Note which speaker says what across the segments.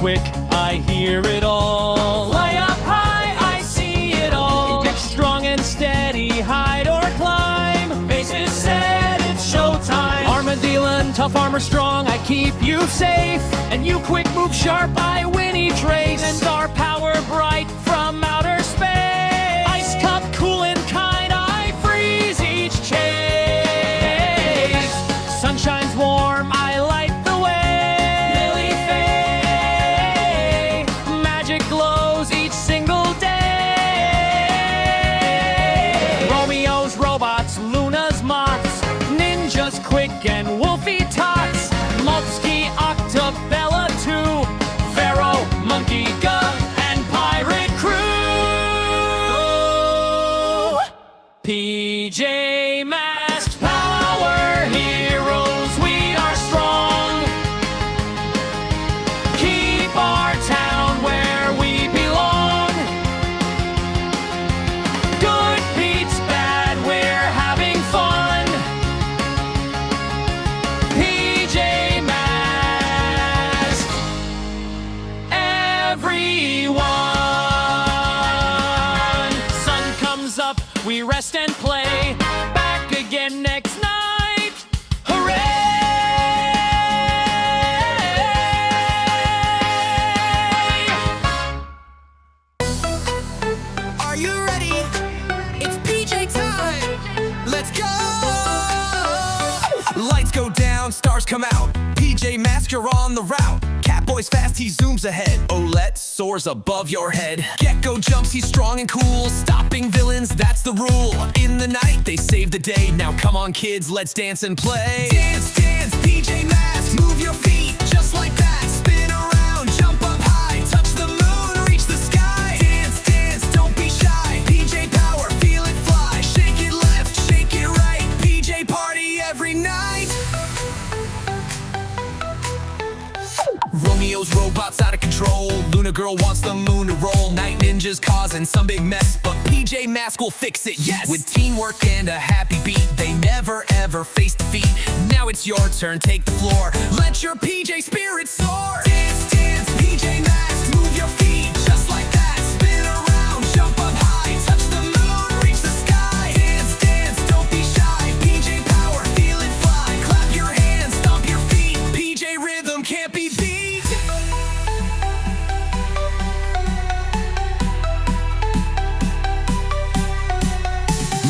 Speaker 1: quick, I hear it all. Fly up high, I see it all. Get strong and steady, hide or climb. Faces set, it's showtime. Armadillo, tough armor strong, I keep you safe. And you quick, move sharp, I Winnie trace. And our power bright from outer space. Ice cup, cool and kind, I freeze each chase. Sun shines warm, I light the way. Lily Faye, magic glows each single day. Romeo's robots, Luna's moths, ninjas quick and wolfy tots. Multsky, Octabella too, Pharaoh, Monkey, Gov, and Pirate Crew. PJ Masks, power heroes, we are strong. Keep our town where we belong. Good beats bad, we're having fun. PJ Masks, everyone. Sun comes up, we rest and play. Back again next night. Hooray!
Speaker 2: Are you ready? It's PJ time. Let's go! Lights go down, stars come out. PJ Masks, you're on the route. Catboy's fast, he zooms ahead. Owlette soars above your head. Gekko jumps, he's strong and cool. Stopping villains, that's the rule. In the night, they save the day. Now come on, kids, let's dance and play. Dance, dance, PJ Masks, move your feet just like that. Spin around, jump up high, touch the moon, reach the sky. Dance, dance, don't be shy. PJ power, feel it fly. Shake it left, shake it right. PJ party every night. Romeo's robots out of control. Luna girl wants the moon to roll. Night ninjas causing some big mess, but PJ Masks will fix it, yes! With teamwork and a happy beat, they never ever face defeat. Now it's your turn, take the floor. Let your PJ spirit soar. Dance, dance, PJ Masks, move your feet just like that. Spin around, jump up high, touch the moon, reach the sky. Dance, dance, don't be shy. PJ power, feel it fly. Clap your hands, stomp your feet. PJ rhythm can't be beat.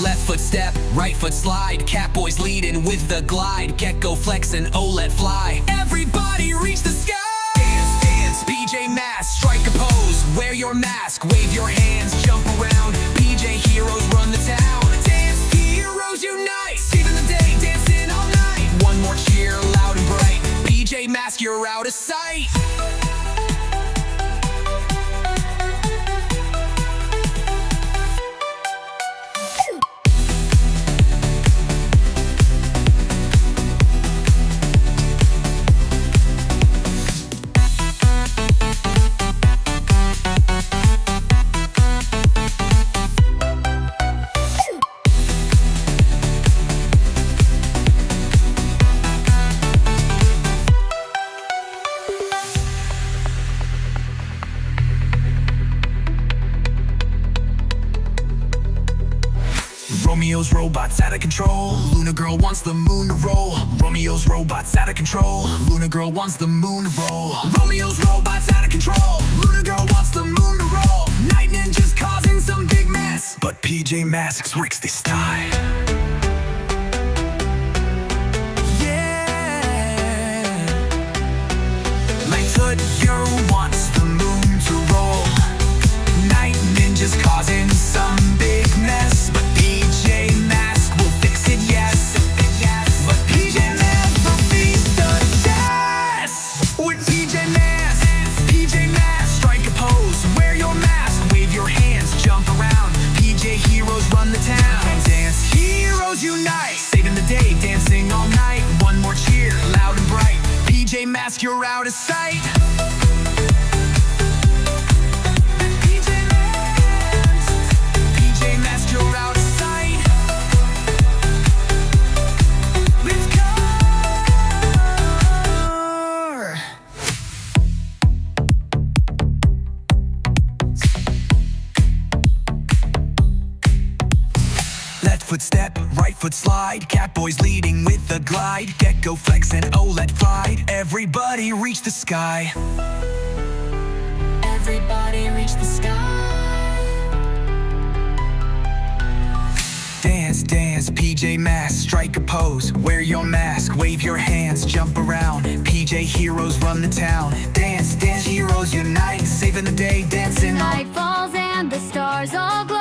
Speaker 2: Left foot step, right foot slide. Catboy's leading with the glide. Gekko flex and Owlette fly. Everybody reach the sky. Dance, dance, PJ Masks, strike a pose. Wear your mask, wave your hands, jump around. PJ heroes run the town. Dance heroes unite, saving the day, dancing all night. One more cheer, loud and bright. PJ Masks, you're out of sight. Romeo's robots out of control. Luna girl wants the moon to roll. Romeo's robots out of control. Luna girl wants the moon to roll. Romeo's robots out of control. Luna girl wants the moon to roll. Night ninjas causing some big mess, but PJ Masks works this time. Yeah. Lights hood girl wants the moon to roll. Night ninjas causing some big mess, but PJ Masks will fix it, yes. But PJ never beats the test. With PJ Masks, strike a pose. Wear your mask, wave your hands, jump around. PJ heroes run the town. Dance heroes unite, saving the day, dancing all night. One more cheer, loud and bright. PJ Masks, you're out of sight. You're out of sight. Let's go. foot step, right foot slide. Catboy's leading with the glide. Gekko flex and Owlette fight. Everybody reach the sky. Everybody reach the sky. Dance, dance, PJ Masks, strike a pose. Wear your mask, wave your hands, jump around. PJ heroes run the town. Dance, dance, heroes unite, saving the day, dancing on.
Speaker 3: Night falls and the stars all glow.